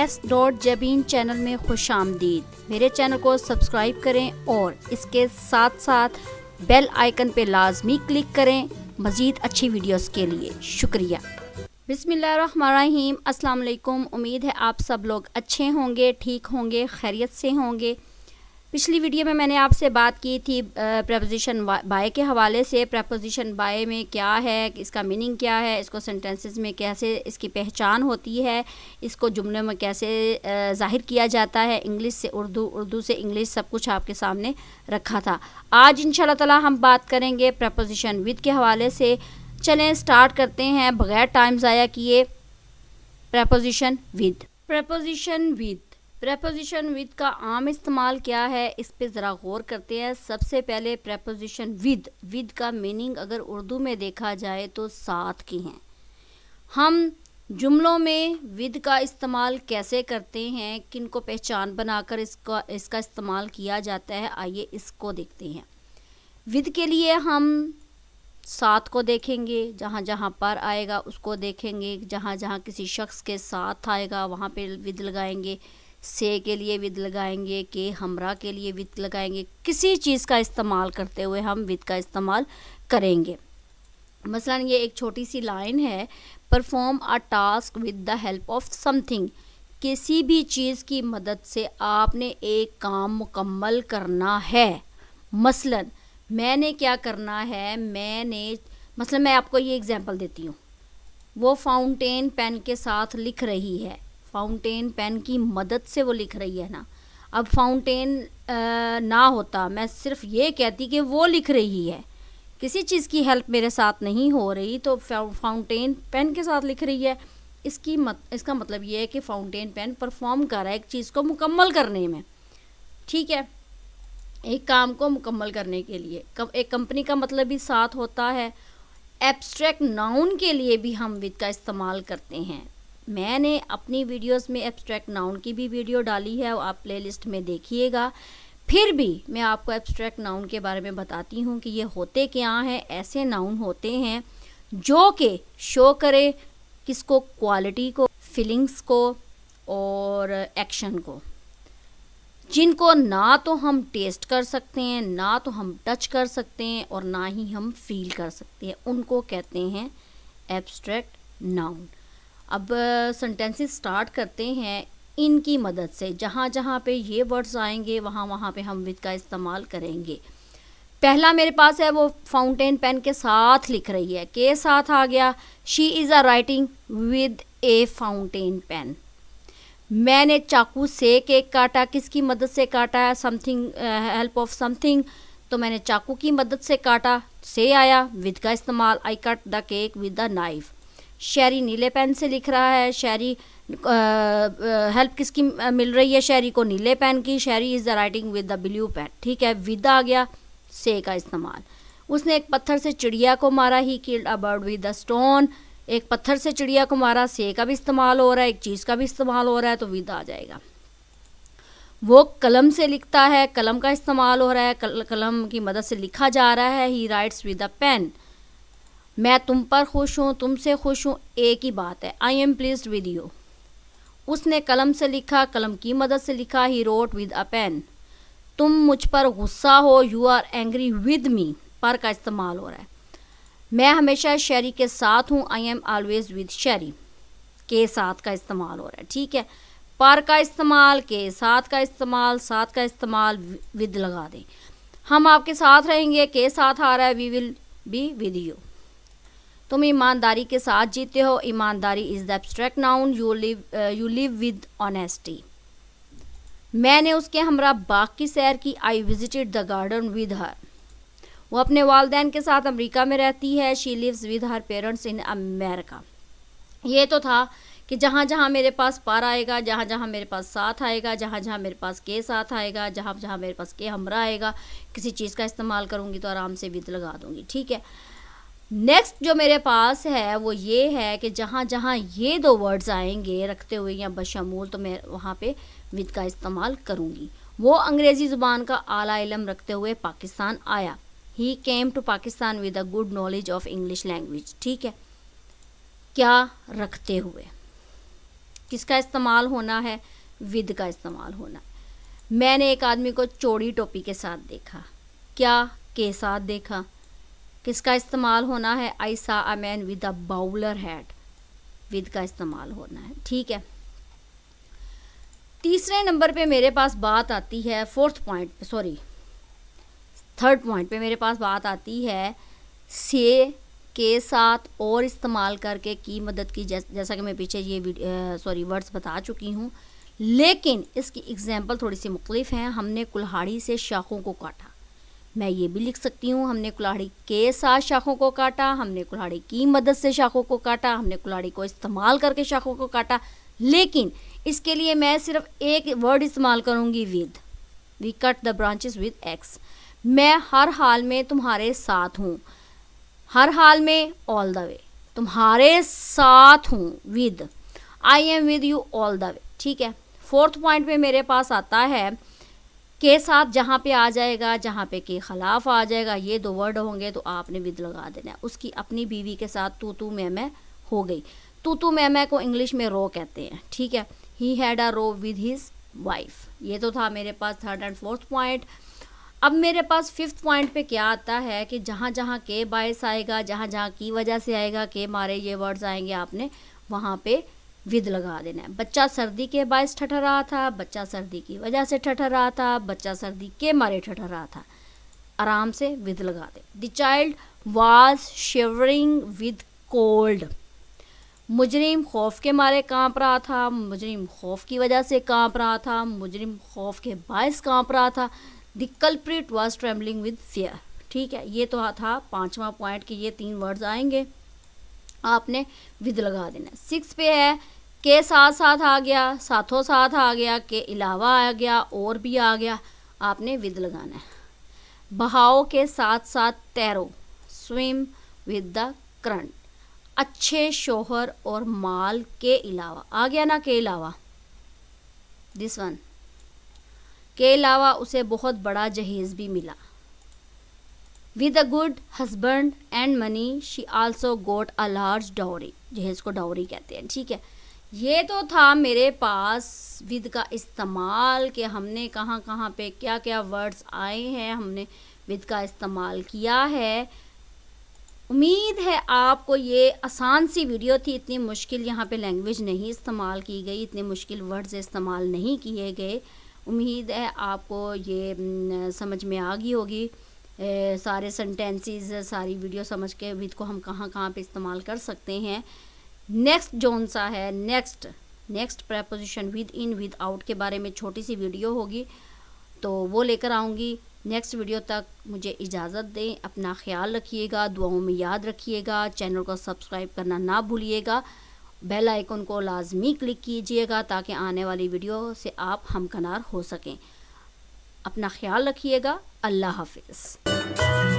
S.Jabin channel में खुश आमदीद। मेरे चैनल को सब्सक्राइब करें और इसके साथ साथ बेल आइकन पे लाजमी क्लिक करें मज़ीद अच्छी वीडियोस के लिए। शुक्रिया। बिस्मिल्लाहिर्रहमानिर्रहीम। अस्सलाम वालेकुम। उम्मीद है आप सब लोग अच्छे होंगे, ठीक होंगे, खैरियत से होंगे। पिछली वीडियो में मैंने आपसे बात की थी प्रपोजिशन बाय के हवाले से। प्रपोजिशन बाय में क्या है, इसका मीनिंग क्या है, इसको सेंटेंसेस में कैसे इसकी पहचान होती है, इसको जुमले में कैसे ज़ाहिर किया जाता है, इंग्लिश से उर्दू, उर्दू से इंग्लिश, सब कुछ आपके सामने रखा था। आज इंशाल्लाह ताला हम बात करेंगे प्रपोजिशन विद के हवाले से। चलें स्टार्ट करते हैं बग़ैर टाइम ज़ाया किए। Preposition with. Preposition with, preposition with का आम इस्तेमाल क्या है, इस पे ज़रा गौर करते हैं। सबसे पहले प्रपोजिशन विद, विद का मीनिंग अगर उर्दू में देखा जाए तो साथ की हैं। हम जुमलों में विद का इस्तेमाल कैसे करते हैं, किन को पहचान बनाकर इसका इस्तेमाल किया जाता है, आइए इसको देखते हैं। विद के लिए हम साथ को देखेंगे, जहाँ जहाँ पर आएगा उसको देखेंगे, जहाँ जहाँ किसी शख्स के साथ आएगा वहाँ पे विद लगाएंगे। से के लिए विद लगाएंगे, के हमरा के लिए विद लगाएंगे। किसी चीज़ का इस्तेमाल करते हुए हम विद का इस्तेमाल करेंगे। मसलन ये एक छोटी सी लाइन है, perform a task with the help of something. किसी भी चीज़ की मदद से आपने एक काम मुकम्मल करना है। मसलन मैंने क्या करना है, मसलन मैं आपको ये एग्जांपल देती हूँ। वो फाउंटेन पेन के साथ लिख रही है, फाउंटेन पेन की मदद से वो लिख रही है ना। अब फाउंटेन ना होता, मैं सिर्फ ये कहती कि वो लिख रही है, किसी चीज़ की हेल्प मेरे साथ नहीं हो रही, तो फाउंटेन पेन के साथ लिख रही है। इसका मतलब ये है कि फाउंटेन पेन परफॉर्म कर रहा है एक चीज़ को मुकम्मल करने में। ठीक है, एक काम को मुकम्मल करने के लिए। एक कंपनी का मतलब भी साथ होता है। एब्स्ट्रैक्ट नाउन के लिए भी हम विद का इस्तेमाल करते हैं। मैंने अपनी वीडियोस में एब्स्ट्रैक्ट नाउन की भी वीडियो डाली है, और आप प्लेलिस्ट में देखिएगा। फिर भी मैं आपको एब्स्ट्रैक्ट नाउन के बारे में बताती हूँ कि ये होते क्या हैं। ऐसे नाउन होते हैं जो कि शो करे किसको, क्वालिटी को, फीलिंग्स को और एक्शन को, जिनको ना तो हम टेस्ट कर सकते हैं, ना तो हम टच कर सकते हैं, और ना ही हम फील कर सकते हैं। उनको कहते हैं एब्स्ट्रैक्ट नाउन। अब सेंटेंसेस स्टार्ट करते हैं इनकी मदद से। जहाँ जहाँ पे ये वर्ड्स आएंगे वहाँ वहाँ पे हम विद का इस्तेमाल करेंगे। पहला मेरे पास है, वो फाउंटेन पेन के साथ लिख रही है, के साथ आ गया। She is a writing with a fountain pen. मैंने चाकू से केक काटा, किसकी मदद से काटा है, समथिंग, हेल्प ऑफ समथिंग, तो मैंने चाकू की मदद से काटा, से आया, विद का इस्तेमाल। I cut the cake with the knife. शहरी नीले पेन से लिख रहा है, शहरी हेल्प किसकी मिल रही है, शहरी को नीले पेन की। शहरी is the writing with the blue pen. ठीक है, विद आ गया, से का इस्तेमाल। उसने एक पत्थर से चिड़िया को मारा, he killed a bird with the stone. एक पत्थर से चिड़िया को मारा, से का भी इस्तेमाल हो रहा है, एक चीज़ का भी इस्तेमाल हो रहा है, तो विद आ जाएगा। वो कलम से लिखता है, कलम का इस्तेमाल हो रहा है, कलम की मदद से लिखा जा रहा है। He writes with a pen. मैं तुम पर खुश हूँ, तुमसे खुश हूँ, एक ही बात है। I am pleased with you. उसने कलम से लिखा, कलम की मदद से लिखा। He wrote with a pen. तुम मुझ पर गुस्सा हो, you are angry with me, पर का इस्तेमाल हो रहा है। मैं हमेशा शहरी के साथ हूँ, आई एम ऑलवेज विद शहरी, के साथ का इस्तेमाल हो रहा है। ठीक है, पर का इस्तेमाल, के साथ का इस्तेमाल, साथ का इस्तेमाल, विद लगा दें। हम आपके साथ रहेंगे, के साथ आ रहा है, we will be with you. तुम ईमानदारी के साथ जीते हो, ईमानदारी is the abstract noun. You live with honesty. मैंने उसके हमरा बाग की सैर की, I visited the garden with her. वो अपने वालदैन के साथ अमेरिका में रहती है, she lives with her parents in America. ये तो था कि जहाँ जहाँ मेरे पास पर आएगा, जहाँ जहाँ मेरे पास साथ आएगा, जहाँ जहाँ मेरे पास के साथ आएगा, जहाँ जहाँ मेरे पास के हमरा आएगा, किसी चीज़ का इस्तेमाल करूँगी तो आराम से विद लगा दूँगी। ठीक है, नेक्स्ट जो मेरे पास है वो ये है कि जहाँ जहाँ ये दो वर्ड्स आएंगे रखते हुए या बशमूल, तो मैं वहाँ पे विद का इस्तेमाल करूँगी। वो अंग्रेज़ी ज़ुबान का आला इल्म रखते हुए पाकिस्तान आया। He came to Pakistan with a good knowledge of English language. ठीक है, क्या रखते हुए, किसका इस्तेमाल होना है, विद का इस्तेमाल होना है। मैंने एक आदमी को चौड़ी टोपी के साथ देखा, क्या के साथ देखा, किसका इस्तेमाल होना है, आई सा a man with a bowler hat, with का इस्तेमाल होना है। ठीक है, तीसरे नंबर पे मेरे पास बात आती है, थर्ड पॉइंट पे मेरे पास बात आती है से के साथ और इस्तेमाल करके की मदद की, जैसा कि मैं पीछे ये वर्ड्स बता चुकी हूँ, लेकिन इसकी एग्जांपल थोड़ी सी मुख्तलिफ हैं। हमने कुल्हाड़ी से शाखों को काटा, मैं ये भी लिख सकती हूँ हमने कुल्हाड़ी के साथ शाखों को काटा, हमने कुल्हाड़ी की मदद से शाखों को काटा, हमने कुल्हाड़ी को इस्तेमाल करके शाखों को काटा, लेकिन इसके लिए मैं सिर्फ एक वर्ड इस्तेमाल करूँगी, with. We cut the branches with axe. मैं हर हाल में तुम्हारे साथ हूँ, हर हाल में ऑल द वे, तुम्हारे साथ हूँ, with. I am with you all the way. ठीक है, फोर्थ पॉइंट पे मेरे पास आता है के साथ जहाँ पे आ जाएगा, जहाँ पे के खिलाफ आ जाएगा, ये दो वर्ड होंगे तो आपने विद लगा देना है। उसकी अपनी बीवी के साथ तू मैं हो गई। तू मैं को इंग्लिश में रो कहते हैं। ठीक है, he had a row with his wife. ये तो था मेरे पास थर्ड एंड फोर्थ पॉइंट। अब मेरे पास फिफ्थ पॉइंट पे क्या आता है कि जहाँ जहाँ के बायस आएगा, जहाँ जहाँ की वजह से आएगा, के मारे ये वर्ड्स आएंगे, आपने वहाँ पे विद लगा देना है। बच्चा सर्दी के बायस ठठर रहा था, बच्चा सर्दी की वजह से ठठर रहा था, बच्चा सर्दी के मारे ठठर रहा था, आराम से विद लगा दे। The child was shivering with cold. मुजरिम खौफ के मारे कांप रहा था, मुजरिम खौफ की वजह से कांप रहा था, मुजरिम खौफ के बायस कांप रहा था। The culprit was trembling with fear. ठीक है, ये तो था पांचवा पॉइंट कि ये तीन वर्ड्स आएंगे, आपने विद लगा देना। सिक्स पे है के साथ साथ आ गया, साथों साथ आ गया, के अलावा आ गया, और भी आ गया, आपने विद लगाना है। बहाव के साथ साथ तैरो, स्विम विद द करंट। अच्छे शोहर और माल के अलावा आ गया ना, के अलावा, दिस वन, के अलावा उसे बहुत बड़ा जहेज भी मिला। With a good husband and money she also got a large dowry. जहेज को डाउरी कहते हैं। ठीक है, ये तो था मेरे पास विद का इस्तेमाल कि हमने कहाँ कहाँ पे क्या क्या वर्ड्स आए हैं, हमने विद का इस्तेमाल किया है। उम्मीद है आपको ये आसान सी वीडियो थी, इतनी मुश्किल यहाँ पे लैंग्वेज नहीं इस्तेमाल की गई, इतने मुश्किल वर्ड्स इस्तेमाल नहीं किए गए। उम्मीद है आपको ये समझ में आ गई होगी, सारे सेंटेंसेस, सारी वीडियो समझ के विद को हम कहाँ कहाँ पे इस्तेमाल कर सकते हैं। नेक्स्ट जोन सा है, next preposition with in with out के बारे में छोटी सी वीडियो होगी, तो वो लेकर आऊँगी। नेक्स्ट वीडियो तक मुझे इजाज़त दें, अपना ख्याल रखिएगा, दुआओं में याद रखिएगा, चैनल को सब्सक्राइब करना ना भूलिएगा, बेल आइकन को लाजमी क्लिक कीजिएगा ताकि आने वाली वीडियो से आप हमकनार हो सकें। अपना ख्याल रखिएगा। अल्लाह हाफिज़।